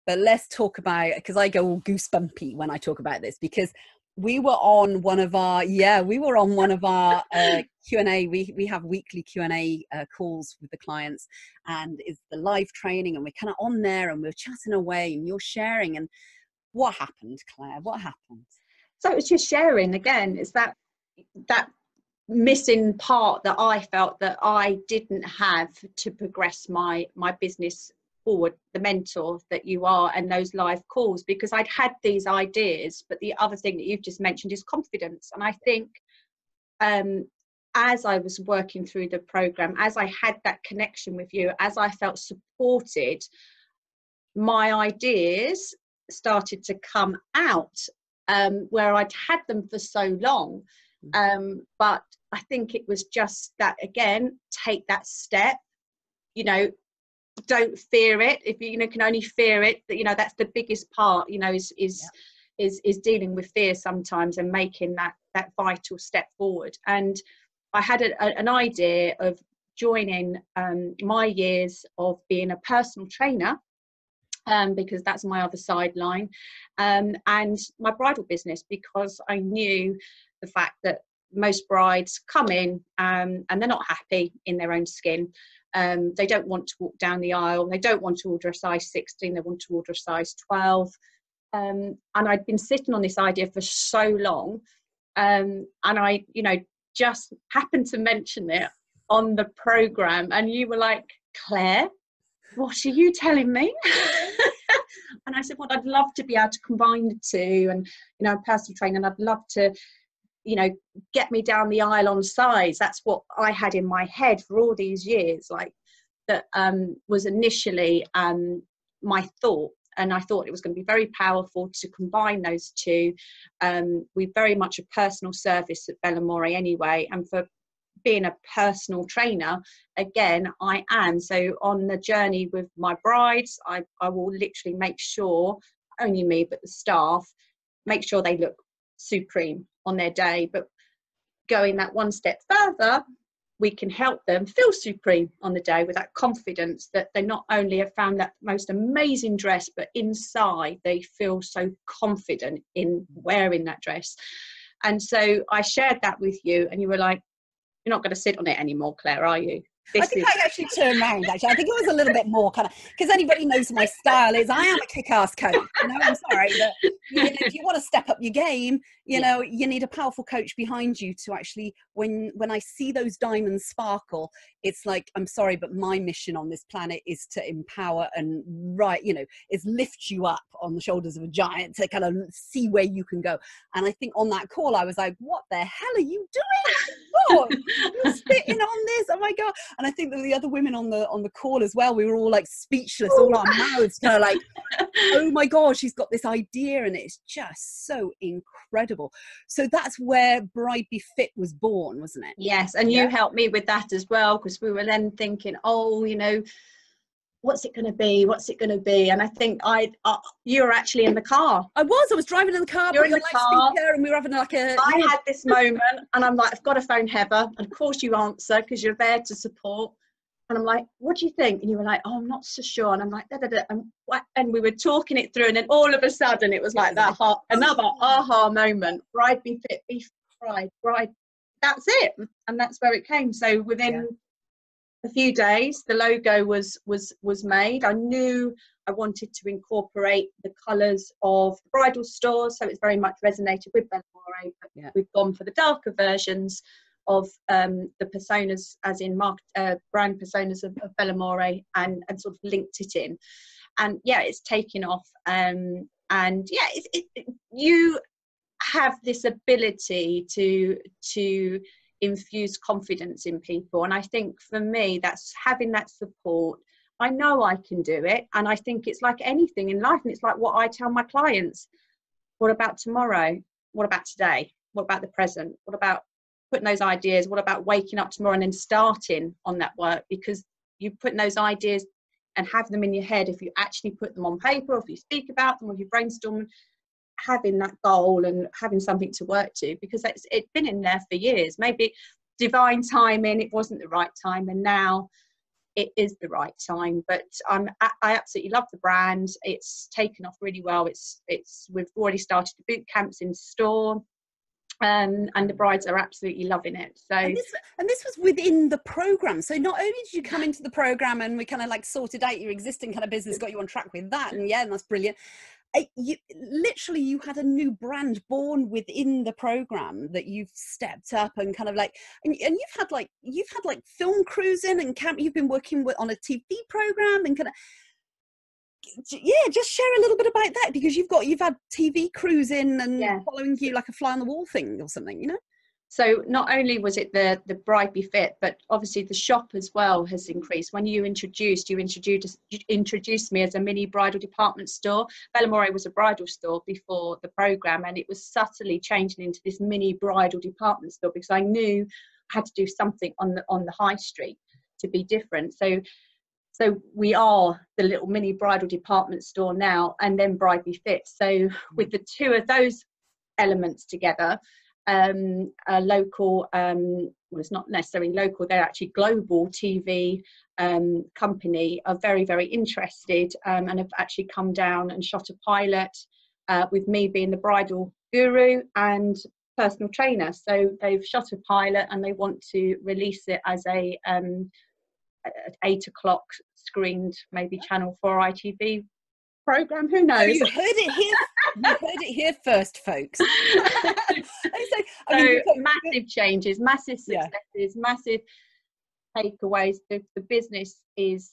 But let's talk about, because I go all goosebumpy when I talk about this, because we were on one of our Q&A. We have weekly Q&A calls with the clients, and it's the live training, and we're kind of on there and we're chatting away and you're sharing. And what happened, Claire? What happened? So it's just sharing again. It's that missing part that I felt that I didn't have to progress my business forward, the mentor that you are, and those live calls, because I'd had these ideas. But the other thing that you've just mentioned is confidence. And I think as I was working through the program, as I had that connection with you, as I felt supported, my ideas started to come out, where I'd had them for so long. But I think it was just that, again, take that step, don't fear it. If you can only fear it, that's the biggest part, is dealing with fear sometimes and making that vital step forward. And I had an idea of joining my years of being a personal trainer, because that's my other sideline, and my bridal business, because I knew the fact that most brides come in and they're not happy in their own skin. They don't want to walk down the aisle. They don't want to order a size 16. They want to order a size 12. And I'd been sitting on this idea for so long. And I, just happened to mention it on the program. And you were like, Claire, what are you telling me? And I said, well, I'd love to be able to combine the two. And, I'm a personal trainer, and I'd love to, get me down the aisle on size. That's what I had in my head for all these years. Like that was initially my thought. And I thought it was going to be very powerful to combine those two. We're very much a personal service at Bellamore anyway. And for being a personal trainer, again, I am. So on the journey with my brides, I will literally make sure, only me, but the staff, make sure they look supreme on their day. But going that one step further, we can help them feel supreme on the day with that confidence that they not only have found that most amazing dress, but inside they feel so confident in wearing that dress. And so I shared that with you, and you were like, you're not going to sit on it anymore, Claire, are you? I think I actually turned around, actually. I think it was a little bit more kind of, because anybody knows my style is, I am a kick-ass coach. I'm sorry, but if you want to step up your game, you need a powerful coach behind you to actually, when I see those diamonds sparkle, it's like, I'm sorry, but my mission on this planet is to empower and is lift you up on the shoulders of a giant to kind of see where you can go. And I think on that call, I was like, what the hell are you doing? Oh, you're spitting on this, oh my God. And I think that the other women on the call as well, we were all like speechless, all our mouths kind of like, oh my God, she's got this idea, and it's just so incredible. So that's where Bride Be Fit was born, wasn't it? Yes, and you helped me with that as well, because we were then thinking, what's it going to be? What's it going to be? And I think you were actually in the car. I was driving in the car. You're in the car. And we were having like I had this moment, and I'm like, I've got to phone Heather. And of course you answer, because you're there to support. And I'm like, what do you think? And you were like, oh, I'm not so sure. And I'm like, da, da, da. And we were talking it through. And then all of a sudden it was like that another aha moment. Bride Be Fit, be bride. That's it. And that's where it came. So within a few days, the logo was made. I knew I wanted to incorporate the colours of the bridal stores, so it's very much resonated with Bellamore, but we've gone for the darker versions of the personas, as in brand personas of Bellamore, and sort of linked it in. And it's taken off. You have this ability to infuse confidence in people, and I think for me that's having that support. I know I can do it, and I think it's like anything in life, and it's like what I tell my clients: what about tomorrow? What about today? What about the present? What about putting those ideas? What about waking up tomorrow and then starting on that work? Because you putting those ideas and have them in your head, if you actually put them on paper, or if you speak about them, or if you brainstorm, having that goal and having something to work to, because it's been in there for years. Maybe divine timing, it wasn't the right time, and now it is the right time. But I absolutely love the brand. It's taken off really well. We've already started the boot camps in store. And the brides are absolutely loving it. So and this was within the program. So not only did you come into the program and we kind of like sorted out your existing kind of business, got you on track with that, and and that's brilliant. You had a new brand born within the program that you've stepped up and kind of like, and you've had like film crews in and camp. You've been working on a TV program and kind of. Yeah, just share a little bit about that, because you've had TV crews in and following you like a fly on the wall thing or something, you know. So not only was it the Bride Be Fit, but obviously the shop as well has increased. When you introduced me as a mini bridal department store. Bellamore was a bridal store before the program, and it was subtly changing into this mini bridal department store because I knew I had to do something on the high street to be different. So we are the little mini bridal department store now, and then Bride Be Fit. So with the two of those elements together, a local, well, it's not necessarily local, they're actually global TV company, are very, very interested and have actually come down and shot a pilot with me being the bridal guru and personal trainer. So they've shot a pilot and they want to release it as a 8 o'clock screened, maybe Channel 4 ITV program. Who knows? You heard it here. You heard it here first, folks. Massive changes, massive successes, massive takeaways. The business is,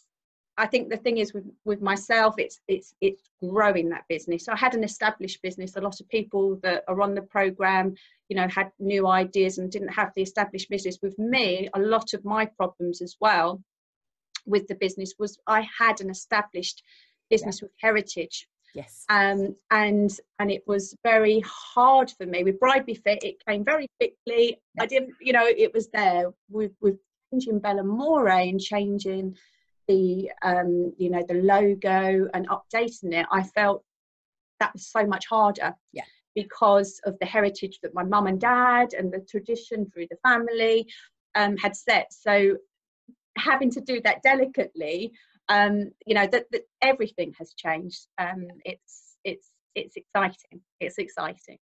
I think the thing is with myself, it's growing that business. So I had an established business. A lot of people that are on the program, you know, had new ideas and didn't have the established business. With me, a lot of my problems as well with the business was I had an established business with heritage. Yes. And it was very hard for me. With Bride Be Fit, it came very quickly. I didn't, you know, it was there. With changing Bellamore and changing the you know, the logo and updating it, I felt that was so much harder. Yeah. Because of the heritage that my mum and dad and the tradition through the family had set. So having to do that delicately, you know, that everything has changed. It's exciting. It's exciting.